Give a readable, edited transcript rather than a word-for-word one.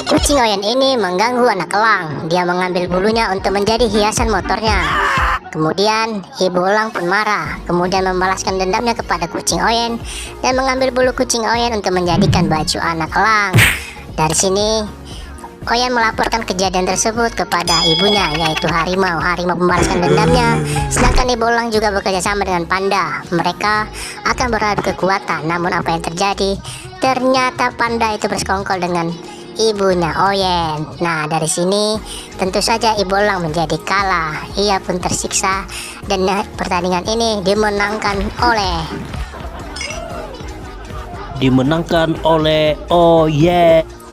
Kucing Oyen ini mengganggu anak elang. Dia mengambil bulunya untuk menjadi hiasan motornya. Kemudian ibu elang pun marah, kemudian membalaskan dendamnya kepada kucing Oyen dan mengambil bulu kucing Oyen untuk menjadikan baju anak elang. Dari sini Oyen melaporkan kejadian tersebut kepada ibunya, yaitu harimau. Harimau membalaskan dendamnya, sedangkan ibu elang juga bekerja sama dengan panda. Mereka akan beradu kekuatan. Namun apa yang terjadi? Ternyata panda itu bersekongkol dengan ibunya Oyen. Nah, dari sini tentu saja ibu elang menjadi kalah. Ia pun tersiksa dan pertandingan ini dimenangkan oleh Oyen.